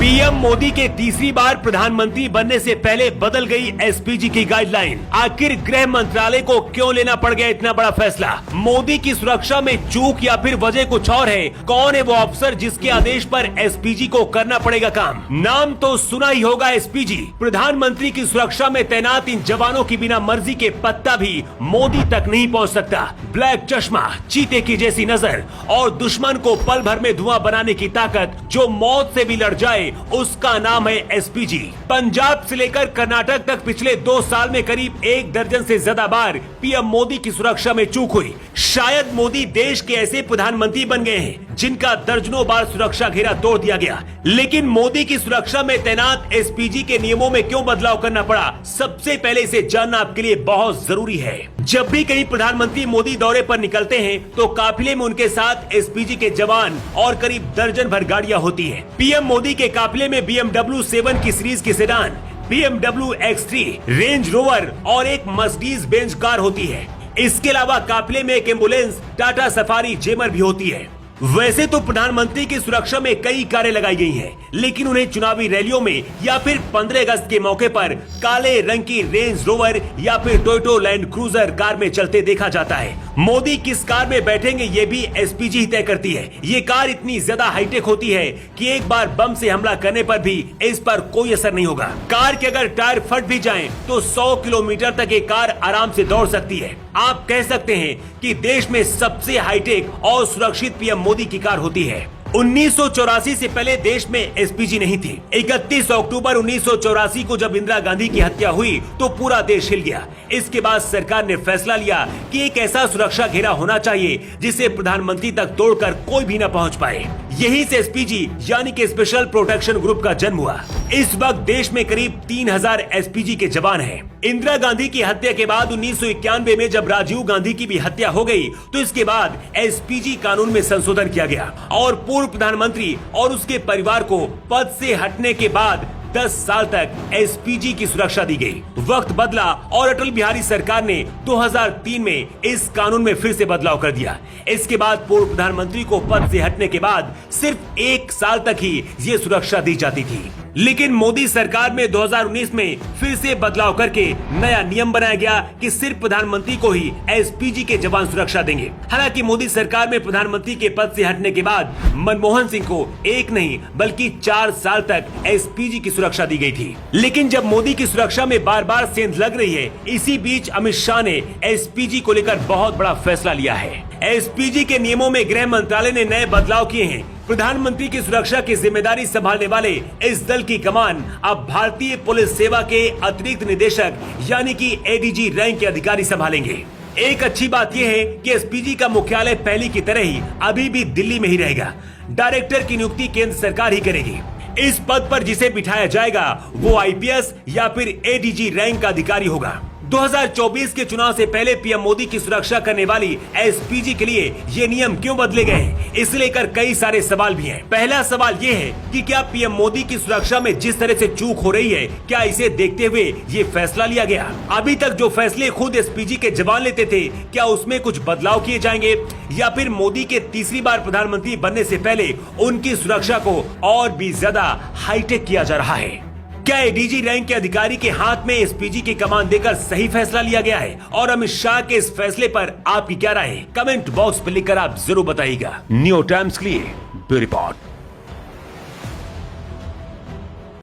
PM Modi के तीसरी बार प्रधानमंत्री बनने से पहले बदल गई एसपीजी की गाइडलाइन। आखिर गृह मंत्रालय को क्यों लेना पड़ गया इतना बड़ा फैसला? मोदी की सुरक्षा में चूक या फिर वजह कुछ और है? कौन है वो अफसर जिसके आदेश पर एसपीजी को करना पड़ेगा काम? नाम तो सुना ही होगा एसपीजी। प्रधानमंत्री की सुरक्षा में तैनात इन जवानों की बिना मर्जी के पत्ता भी मोदी तक नहीं पहुँच सकता। ब्लैक चश्मा, चीते की जैसी नजर और दुश्मन को पल भर में धुआं बनाने की ताकत, जो मौत से भी लड़ जाए उसका नाम है एसपीजी। पंजाब से लेकर कर्नाटक तक पिछले 2 साल में करीब 1 दर्जन से ज्यादा बार पीएम मोदी की सुरक्षा में चूक हुई। शायद मोदी देश के ऐसे प्रधानमंत्री बन गए हैं जिनका दर्जनों बार सुरक्षा घेरा तोड़ दिया गया। लेकिन मोदी की सुरक्षा में तैनात एसपीजी के नियमों में क्यों बदलाव करना पड़ा, सबसे पहले इसे जानना आपके लिए बहुत जरूरी है। जब भी कहीं प्रधानमंत्री मोदी दौरे पर निकलते हैं तो काफिले में उनके साथ एसपीजी के जवान और करीब दर्जन भर गाड़ियां होती हैं। पीएम मोदी के काफिले में BMW 7 की सीरीज की sedan, BMW X3, range rover और एक मर्सिडीज बेंज कार होती है। इसके अलावा काफिले में एक एम्बुलेंस टाटा सफारी जेमर भी होती है। वैसे तो प्रधानमंत्री की सुरक्षा में कई कारें लगाई गई हैं, लेकिन उन्हें चुनावी रैलियों में या फिर 15 अगस्त के मौके पर काले रंग की रेंज रोवर या फिर टोयोटा लैंड क्रूजर कार में चलते देखा जाता है। मोदी किस कार में बैठेंगे ये भी एसपीजी ही तय करती है। ये कार इतनी ज्यादा हाईटेक होती है कि एक बार बम से हमला करने पर भी इस पर कोई असर नहीं होगा। कार के अगर टायर फट भी जाएं तो 100 किलोमीटर तक ये कार आराम से दौड़ सकती है। आप कह सकते हैं कि देश में सबसे हाईटेक और सुरक्षित पीएम मोदी की कार होती है। 1984 से पहले देश में एसपीजी नहीं थी। 31 अक्टूबर 1984 को जब इंदिरा गांधी की हत्या हुई तो पूरा देश हिल गया। इसके बाद सरकार ने फैसला लिया कि एक ऐसा सुरक्षा घेरा होना चाहिए जिसे प्रधानमंत्री तक तोड़कर कोई भी न पहुंच पाए। यही से एसपीजी यानी कि स्पेशल प्रोटेक्शन ग्रुप का जन्म हुआ। इस वक्त देश में करीब 3000 एसपीजी के जवान हैं। इंदिरा गांधी की हत्या के बाद 1991 में जब राजीव गांधी की भी हत्या हो गई तो इसके बाद एसपीजी कानून में संशोधन किया गया और पूर्व प्रधानमंत्री और उसके परिवार को पद से हटने के बाद 10 साल तक एसपीजी की सुरक्षा दी गई। वक्त बदला और अटल बिहारी सरकार ने 2003 में इस कानून में फिर से बदलाव कर दिया। इसके बाद पूर्व प्रधानमंत्री को पद से हटने के बाद सिर्फ 1 साल तक ही ये सुरक्षा दी जाती थी। लेकिन मोदी सरकार में 2019 में फिर से बदलाव करके नया नियम बनाया गया कि सिर्फ प्रधानमंत्री को ही एसपीजी के जवान सुरक्षा देंगे। हालांकि मोदी सरकार में प्रधानमंत्री के पद से हटने के बाद मनमोहन सिंह को 1 नहीं बल्कि 4 साल तक एसपीजी की सुरक्षा दी गई थी। लेकिन जब मोदी की सुरक्षा में बार बार सेंध लग रही है, इसी बीच अमित शाह ने एसपीजी को लेकर बहुत बड़ा फैसला लिया है। एसपीजी के नियमों में गृह मंत्रालय ने नए बदलाव किए हैं। प्रधानमंत्री की सुरक्षा की जिम्मेदारी संभालने वाले इस दल की कमान अब भारतीय पुलिस सेवा के अतिरिक्त निदेशक यानी कि एडीजी रैंक के अधिकारी संभालेंगे। एक अच्छी बात यह है कि एसपीजी का मुख्यालय पहले की तरह ही अभी भी दिल्ली में ही रहेगा। डायरेक्टर की नियुक्ति केंद्र सरकार ही करेगी। इस पद पर जिसे बिठाया जाएगा वो आईपीएस या फिर एडीजी रैंक का अधिकारी होगा। 2024 के चुनाव से पहले पीएम मोदी की सुरक्षा करने वाली एसपीजी के लिए ये नियम क्यों बदले गए, इसे लेकर कई सारे सवाल भी हैं। पहला सवाल ये है कि क्या पीएम मोदी की सुरक्षा में जिस तरह से चूक हो रही है, क्या इसे देखते हुए ये फैसला लिया गया? अभी तक जो फैसले खुद एसपीजी के जवान लेते थे, क्या उसमें कुछ बदलाव किए जाएंगे या फिर मोदी के तीसरी बार प्रधानमंत्री बनने से पहले उनकी सुरक्षा को और भी ज्यादा हाईटेक किया जा रहा है? क्या एडीजी रैंक के अधिकारी के हाथ में एसपीजी की कमान देकर सही फैसला लिया गया है? और अमित शाह के इस फैसले पर आपकी क्या राय है? कमेंट बॉक्स में लिखकर आप जरूर बताइएगा। न्यू टाइम्स के लिए ब्यूरो रिपोर्ट।